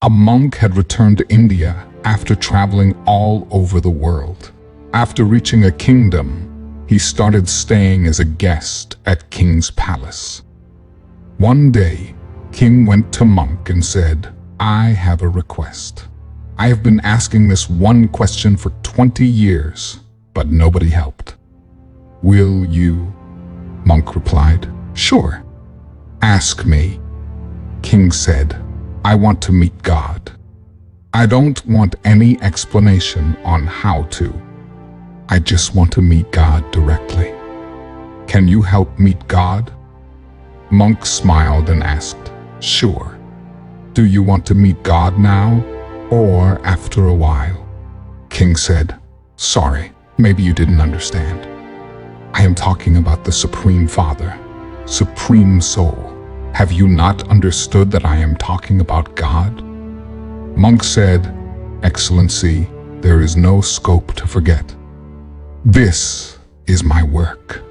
A monk had returned to India after traveling all over the world. After reaching a kingdom, he started staying as a guest at King's palace. One day, King went to monk and said, "I have a request. I have been asking this one question for 20 years, but nobody helped. Will you?" Monk replied, "Sure. Ask me." King said, "I want to meet God. I don't want any explanation on how to. I just want to meet God directly. Can you help meet God?" Monk smiled and asked, "Sure. Do you want to meet God now or after a while?" King said, "Sorry, maybe you didn't understand. I am talking about the Supreme Father, Supreme Soul. Have you not understood that I am talking about God?" Monk said, "Excellency, there is no scope to forget. This is my work.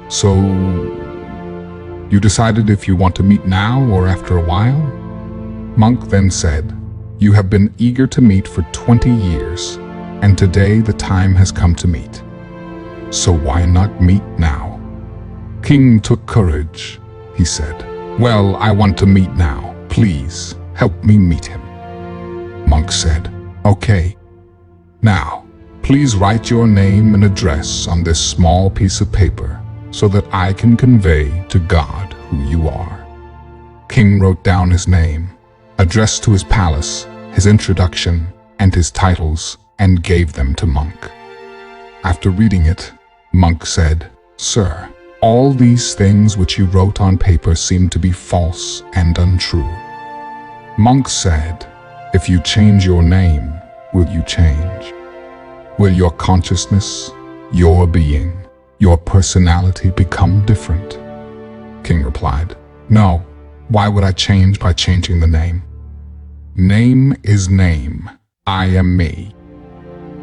So, you decided if you want to meet now or after a while?" Monk then said, "You have been eager to meet for 20 years, and today the time has come to meet. So why not meet now?" King took courage. He said, "Well, I want to meet now. Please, help me meet him." Monk said, "Okay. Now, please write your name and address on this small piece of paper so that I can convey to God who you are." King wrote down his name, address to his palace, his introduction, and his titles, and gave them to Monk. After reading it, Monk said, "Sir, all these things which you wrote on paper seem to be false and untrue." Monk said, "If you change your name, will you change? Will your consciousness, your being, your personality become different?" King replied, "No. Why would I change by changing the name? Name is name. I am me."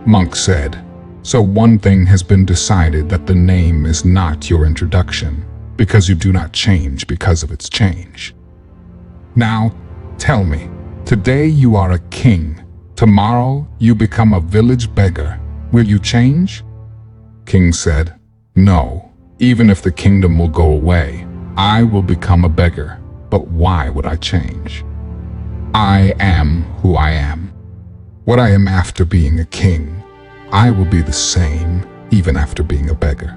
Monk said, "So one thing has been decided, that the name is not your introduction, because you do not change because of its change. Now, tell me, today you are a king. Tomorrow you become a village beggar. Will you change?" King said, "No. Even if the kingdom will go away, I will become a beggar. But why would I change? I am who I am. What I am after being a king, I will be the same even after being a beggar.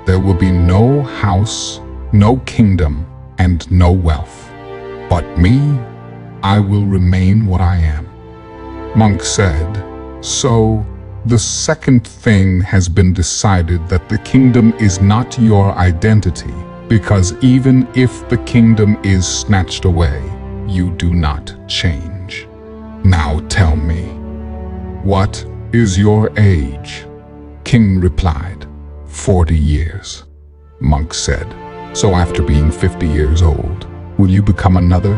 There will be no house, no kingdom, and no wealth. But me, I will remain what I am." Monk said, "So, the second thing has been decided, that the kingdom is not your identity, because even if the kingdom is snatched away, you do not change. Now tell me, what is your age?" King replied, 40 years. Monk said, "So after being 50 years old, will you become another?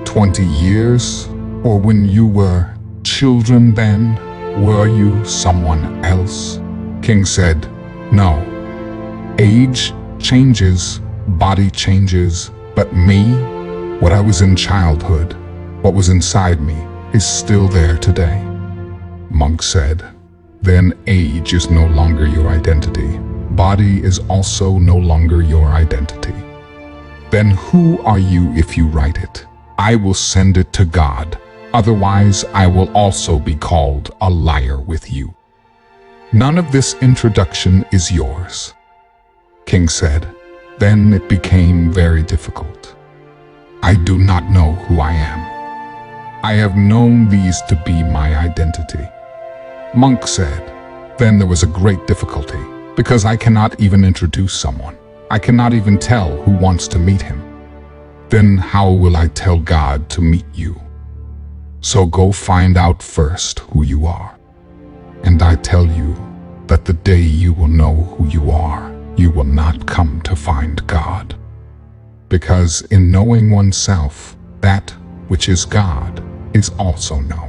20 years? Or when you were children then, were you someone else?" King said, "No. Age changes, body changes, but me, what I was in childhood, what was inside me, is still there today." Monk said, "Then age is no longer your identity. Body is also no longer your identity. Then who are you if you write it? I will send it to God. Otherwise, I will also be called a liar with you. None of this introduction is yours." King said, "Then it became very difficult. I do not know who I am. I have known these to be my identity." Monk said, "Then there was a great difficulty, because I cannot even introduce someone. I cannot even tell who wants to meet him. Then how will I tell God to meet you? So go find out first who you are. And I tell you that the day you will know who you are, you will not come to find God. Because in knowing oneself, that which is God is also known."